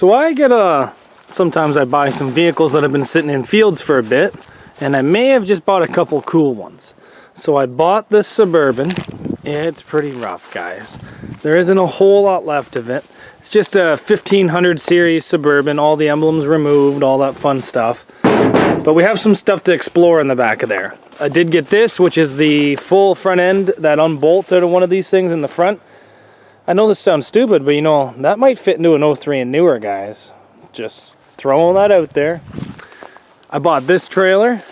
So sometimes I buy some vehicles that have been sitting in fields for a bit, and I may have just bought a couple cool ones. So I bought this Suburban. It's pretty rough, guys. There isn't a whole lot left of it. It's just a 1500 series Suburban, all the emblems removed, all that fun stuff. But we have some stuff to explore in the back of there. I did get this, which is the full front end that unbolts out of one of these things in the front. I know this sounds stupid, but you know, that might fit into an 03 and newer, guys. Just throwing that out there. I bought this trailer.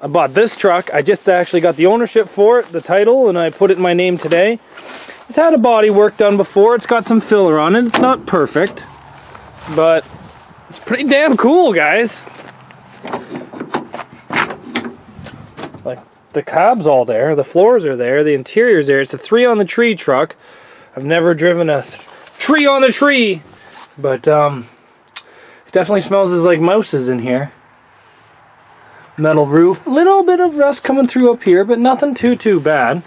I bought this truck. I just actually got the ownership for it, the title, and I put it in my name today. It's had a body work done before. It's got some filler on it. It's not perfect, but it's pretty damn cool, guys. Like, the cab's all there, the floors are there, the interior's there. It's a 3 on the tree truck. I've never driven a tree on the tree, but it definitely smells as like mouses in here. Metal roof, a little bit of rust coming through up here, but nothing too bad.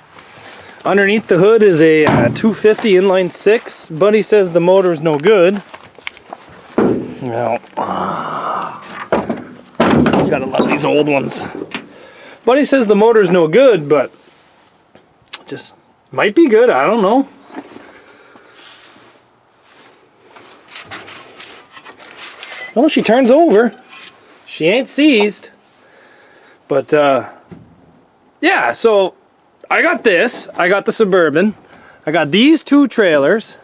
Underneath the hood is a 250 inline 6. Buddy says the motor is no good. Well, gotta love these old ones. Buddy says the motor is no good, but just might be good. I don't know. Oh, she turns over. She ain't seized. But, yeah, so I got this. I got the Suburban. I got these 2 trailers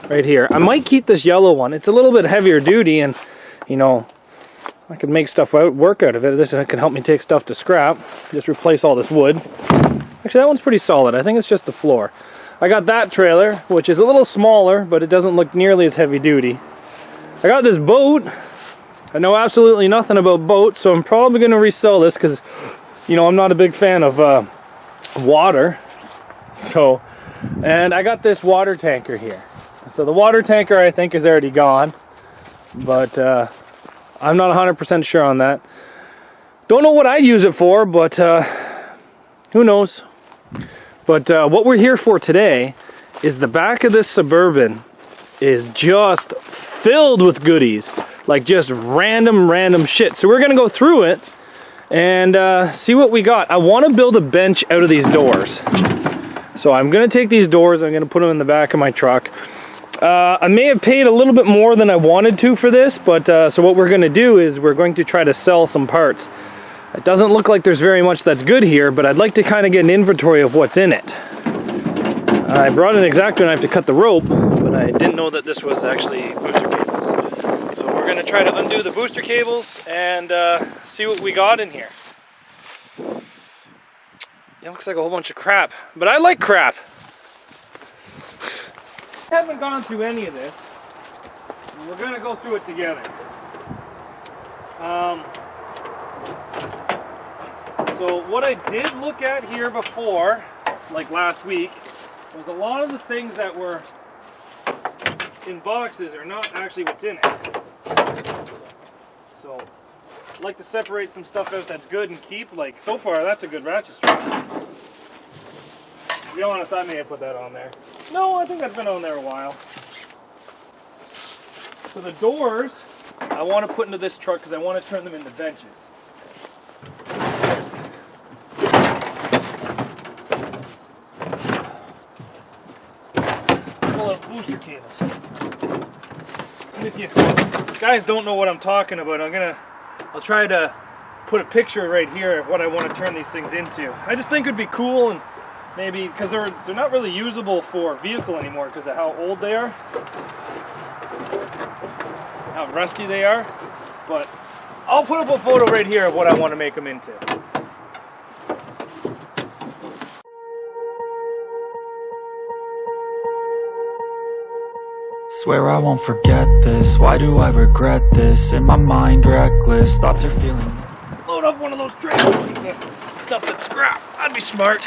right here. I might keep this yellow one. It's a little bit heavier duty, and, you know, I could make stuff work out of it. This can help me take stuff to scrap. Just replace all this wood. Actually, that one's pretty solid. I think it's just the floor. I got that trailer, which is a little smaller, but it doesn't look nearly as heavy duty. I got this boat. I know absolutely nothing about boats, so I'm probably going to resell this because, you know, I'm not a big fan of water. So, and I got this water tanker here. So the water tanker I think is already gone, but I'm not 100% sure on that. Don't know what I'd use it for, but who knows. But what we're here for today is the back of this Suburban is just filled with goodies. Like just random shit. So we're gonna go through it and see what we got. I want to build a bench out of these doors. So I'm gonna take these doors, I'm gonna put them in the back of my truck. I may have paid a little bit more than I wanted to for this, but so what we're gonna do is we're going to try to sell some parts. It doesn't look like there's very much that's good here, but I'd like to kind of get an inventory of what's in it. I brought an X-Acto knife to cut the rope, but I didn't know that this was actually booster cables. So we're going to try to undo the booster cables and see what we got in here. It looks like a whole bunch of crap, but I like crap. I haven't gone through any of this. We're going to go through it together. So what I did look at here before, like last week, was a lot of the things that were in boxes are not actually what's in it. So I'd like to separate some stuff out that's good and keep. Like so far, that's a good ratchet strap. To be honest, I may have put that on there. No, I think that's been on there a while. So the doors, I want to put into this truck because I want to turn them into benches. Full of booster cables. And if you guys don't know what I'm talking about, I'll try to put a picture right here of what I want to turn these things into. I just think it'd be cool, and maybe because they're not really usable for vehicle anymore because of how old they are, how rusty they are. But I'll put up a photo right here of what I want to make them into. Swear I won't forget this. Why do I regret this? In my mind reckless, thoughts are feeling. Load up one of those trailers with the stuff that's scrap. That'd be smart.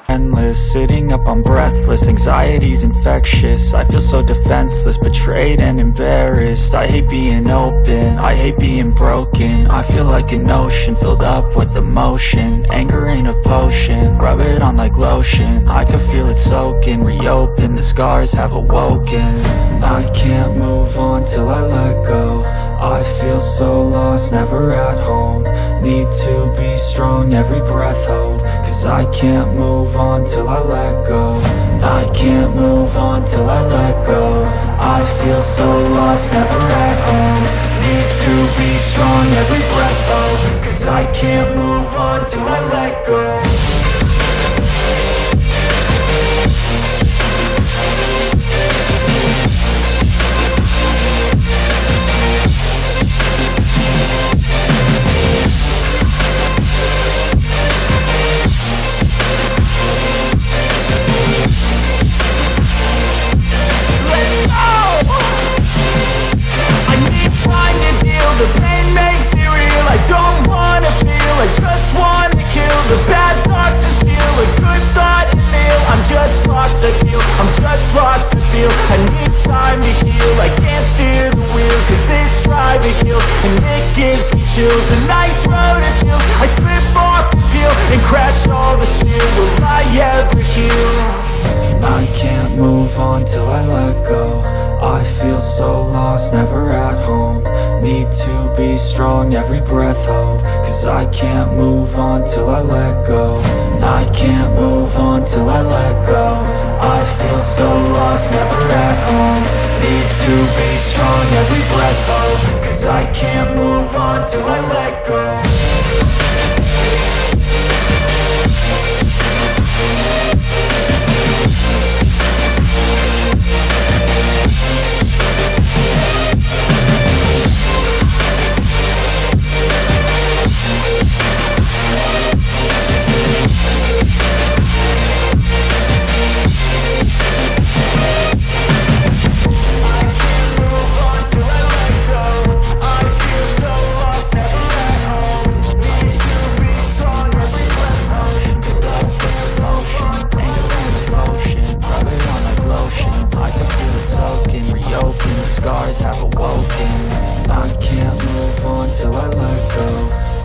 endless, sitting up, I'm breathless. Anxiety's infectious, I feel so defenseless, betrayed and embarrassed. I hate being open, I hate being broken. I feel like an ocean filled up with emotion. Anger ain't a potion, rub it on like lotion. I can feel it soaking, reopen, the scars have awoken. I can't move on till I let go. I feel so lost, never at home. Need to be strong, every breath hold. Cause I can't move on till I let go. I can't move on till I let go. I feel so lost, never at home. Need to be strong, every breath hold. Cause I can't move on till I let go. The pain makes it real, I don't wanna feel, I just wanna kill the bad thoughts and steal a good thought and feel. I'm just lost, I feel, I'm just lost, I feel. I need time to heal, I can't steer the wheel, cause this drive it kills, and it gives me chills. A nice road it feels, I slip off the peel, and crash all the steel. Will I ever heal? I can't move on till I let go. I feel so lost, never at home. Need to be strong, every breath hold. Cause I can't move on till I let go. I can't move on till I let go. I feel so lost, never at home. Need to be strong, every breath hold. Cause I can't move on till I let go. Scars have awoken. I can't move on till I let go.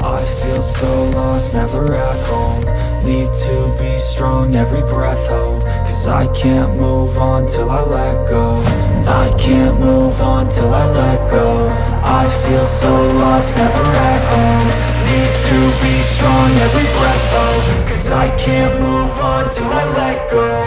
I feel so lost, never at home. Need to be strong, every breath hold. Cause I can't move on till I let go. I can't move on till I let go. I feel so lost, never at home. Need to be strong, every breath hold. Cause I can't move on till I let go.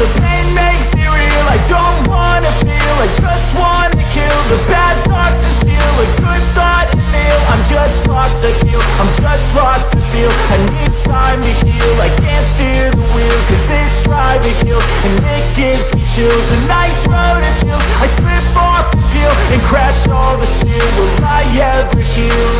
The pain makes it real, I don't wanna feel, I just wanna kill the bad thoughts and steal a good thought and feel. I'm just lost, I feel, I'm just lost, I feel. I need time to heal, I can't steer the wheel, cause this drive it kills, and it gives me chills. A nice road it feels, I slip off the peel, and crash all the steel. Will I ever heal?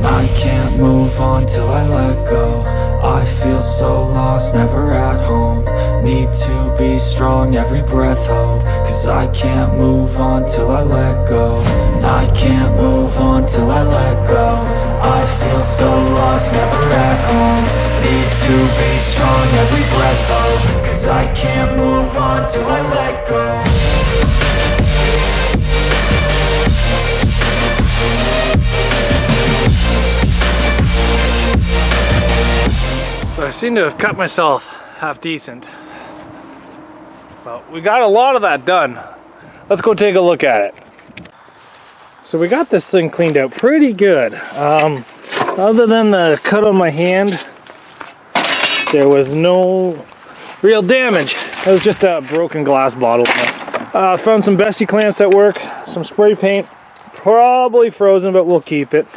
I can't move on till I let go. I feel so lost, never at home. Need to be strong, every breath hold. Cause I can't move on till I let go. I can't move on till I let go. I feel so lost, never at home. Need to be strong, every breath hold. Cause I can't move on till I let go. So I seem to have cut myself half decent. Well, we got a lot of that done. Let's go take a look at it. So we got this thing cleaned out pretty good. Other than the cut on my hand, there was no real damage. It was just a broken glass bottle. Found some Bessie clamps at work, some spray paint, probably frozen, but we'll keep it.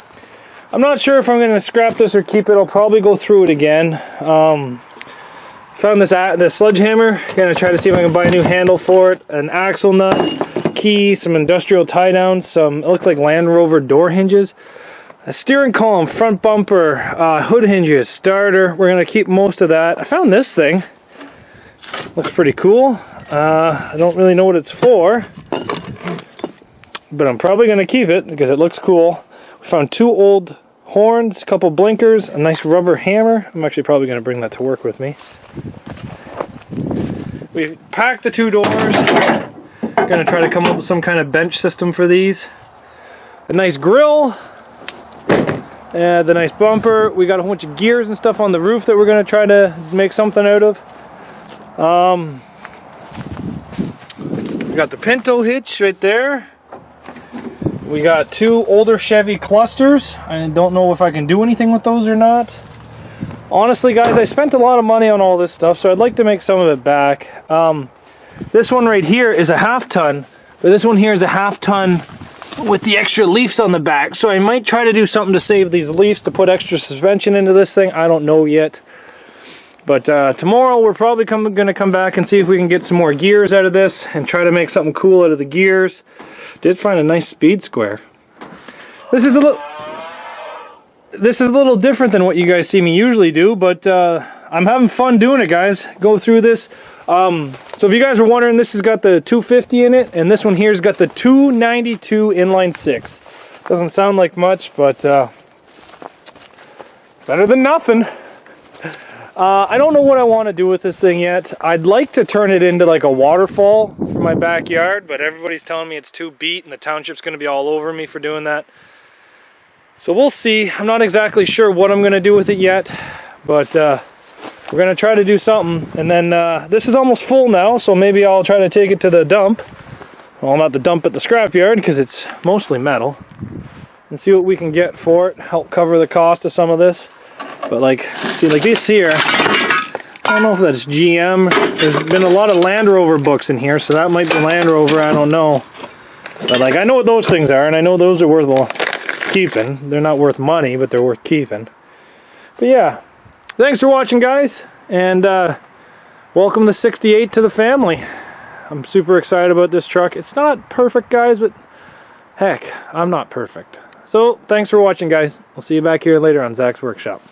I'm not sure if I'm going to scrap this or keep it. I'll probably go through it again. Found this sledgehammer. Going to try to see if I can buy a new handle for it, an axle nut, key, some industrial tie downs, some, it looks like Land Rover door hinges, a steering column, front bumper, hood hinges, starter. We're going to keep most of that. I found this thing. Looks pretty cool. I don't really know what it's for, but I'm probably going to keep it because it looks cool. We found 2 old horns, a couple blinkers, a nice rubber hammer. I'm actually probably going to bring that to work with me. We packed the 2 doors. Going to try to come up with some kind of bench system for these. A nice grill. The nice bumper. We got a bunch of gears and stuff on the roof that we're going to try to make something out of. We got the Pinto hitch right there. We got 2 older Chevy clusters. I don't know if I can do anything with those or not. Honestly, guys, I spent a lot of money on all this stuff, so I'd like to make some of it back. This one right here is a 1/2 ton, but this one here is a 1/2 ton with the extra leaves on the back. So I might try to do something to save these leaves to put extra suspension into this thing. I don't know yet. But tomorrow we're probably going to come back and see if we can get some more gears out of this and try to make something cool out of the gears. Did find a nice speed square. This is a little different than what you guys see me usually do, but I'm having fun doing it, guys. Go through this. So if you guys were wondering, this has got the 250 in it, and this one here's got the 292 inline 6. Doesn't sound like much, but better than nothing. I don't know what I want to do with this thing yet. I'd like to turn it into like a waterfall for my backyard, but everybody's telling me it's too beat and the township's going to be all over me for doing that. So we'll see. I'm not exactly sure what I'm going to do with it yet, but we're going to try to do something. And then this is almost full now, so maybe I'll try to take it to the dump. Well, not the dump at the scrapyard because it's mostly metal. And see what we can get for it. Help cover the cost of some of this. But like, see, like this here, I don't know if that's GM. There's been a lot of Land Rover books in here, so that might be Land Rover, I don't know. But like, I know what those things are, and I know those are worth keeping. They're not worth money, but they're worth keeping. But yeah, thanks for watching, guys, and welcome the 68 to the family. I'm super excited about this truck. It's not perfect, guys, but heck, I'm not perfect. So, thanks for watching, guys. We'll see you back here later on Zach's Workshop.